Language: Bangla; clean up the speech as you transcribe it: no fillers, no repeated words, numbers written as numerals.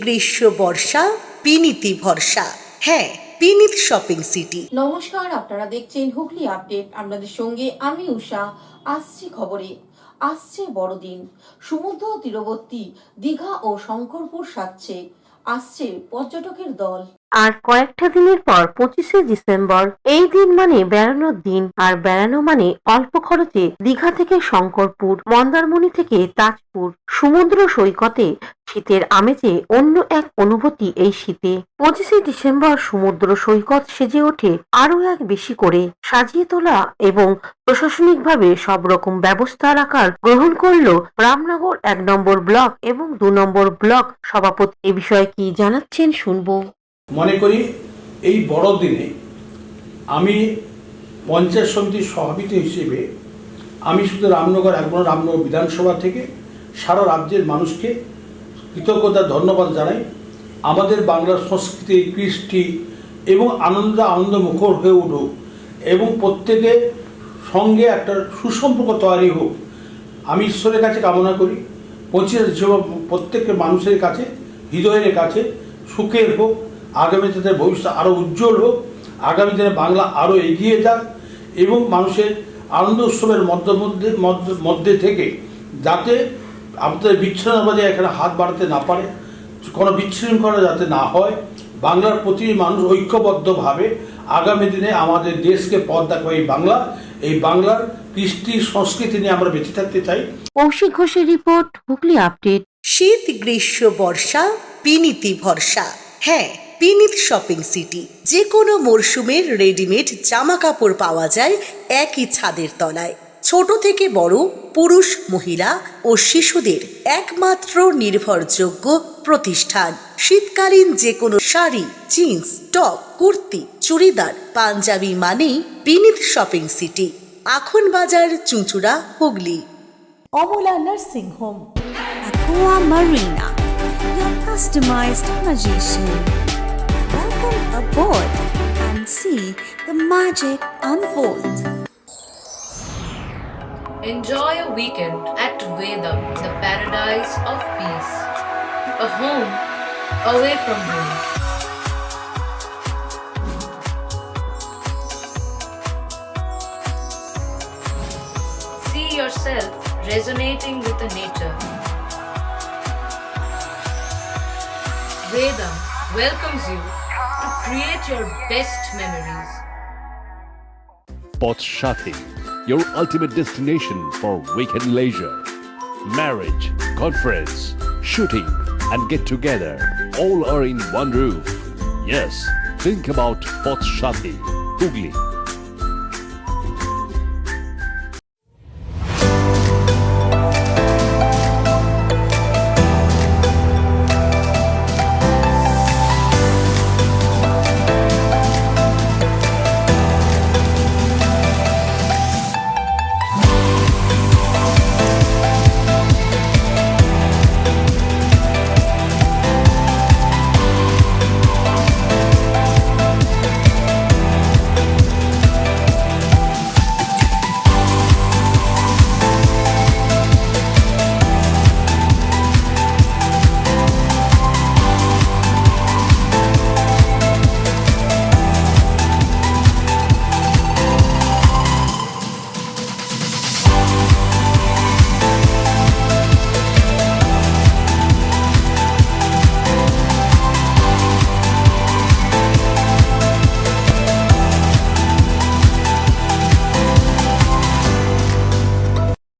গ্রীষ্ম বর্ষা বিনীতি ভরসা। হ্যাঁ, বিনীত শপিং সিটি। নমস্কার, আপনারা দেখছেন হুগলি আপডেট। আপনাদের সঙ্গে আমি উষা। আসছে খবরে, আসছে বড়দিন। সমুদ্র তীরবর্তী দীঘা ও শঙ্করপুর সাজছে, আসছে পর্যটকের দল। আর কয়েকটা দিনের পর 25শে ডিসেম্বর। এই দিন মানে বেড়ানোর দিন, আর বেড়ানো মানে অল্প খরচে দীঘা থেকে শঙ্করপুর, মন্দারমণি থেকে তাজপুর। সমুদ্র সৈকতে শীতের আমেজে অন্য এক অনুভূতি এই শীতে। 25শে ডিসেম্বর সমুদ্র সৈকত সেজে ওঠে আরো এক বেশি করে। সাজিয়ে তোলা এবং প্রশাসনিকভাবে সব রকম ব্যবস্থা রাখার গ্রহণ করলো রামনগর 1 নম্বর ব্লক এবং 2 নম্বর ব্লক সভাপতি। এ বিষয়ে কি জানাচ্ছেন শুনবো। মনে করি এই বড়দিনে আমি পঞ্চায়েত সমিতির সভাপতি হিসেবে আমি শুধু রামনগর 1 নম্বর রামনগর বিধানসভা থেকে সারা রাজ্যের মানুষকে কৃতজ্ঞতা ধন্যবাদ জানাই। আমাদের বাংলার সংস্কৃতি, কৃষ্টি এবং আনন্দমুখর হয়ে উঠুক এবং প্রত্যেকের সঙ্গে একটা সুসম্পর্ক তৈরি হোক, আমি ঈশ্বরের কাছে কামনা করি। 25শে ডিসেম্বর প্রত্যেকের মানুষের কাছে, হৃদয়ের কাছে সুখের হোক, আগামী দিনে ভবিষ্যৎ আরও উজ্জ্বল হোক, আগামী দিনে বাংলা আরও এগিয়ে যাক এবং মানুষের আনন্দ উৎসবের মধ্যে থেকে যাতে আমাদের বিচ্ছিন্নতাবাদী এখানে হাত বাড়াতে না পারে, কোনো বিশৃঙ্খলা যাতে না হয়, বাংলার প্রতি মানুষ ঐক্যবদ্ধভাবে আগামী দিনে আমাদের দেশকে পথ দেখাবে এই বাংলার কৃষ্টি সংস্কৃতি নিয়ে আমরা বেঁচে থাকতে চাই। কৌশিক ঘোষের রিপোর্ট, হুগলি আপডেট। শীত গ্রীষ্ম বর্ষা বিনীতি ভরসা। হ্যাঁ, বিনীত শপিং সিটি। যে কোনো মরশুমের রেডিমেড জামা কাপড় পাওয়া যায় একই ছাদের তলায়। ছোট থেকে বড়, পুরুষ, মহিলা ও শিশুদের একমাত্র নির্ভরযোগ্য প্রতিষ্ঠান। শীতকালীন যে কোনো শাড়ি, জিন্স, টপ, কুর্তি, চুড়িদার, পাঞ্জাবি মানেই Binit shopping city. Akhan Bazar, Chuchura, Hooghly. Amala nursing home, Aqua Marina, your customized magician. Welcome aboard and see the magic unfold. Enjoy a weekend at Vedam, the paradise of peace. A home away from home. See yourself resonating with the nature. Vedam welcomes you to create your best memories. Potshati, your ultimate destination for weekend leisure. Marriage, conference, shooting, and get together all are in one roof. Yes, think about Potshati, Hugli.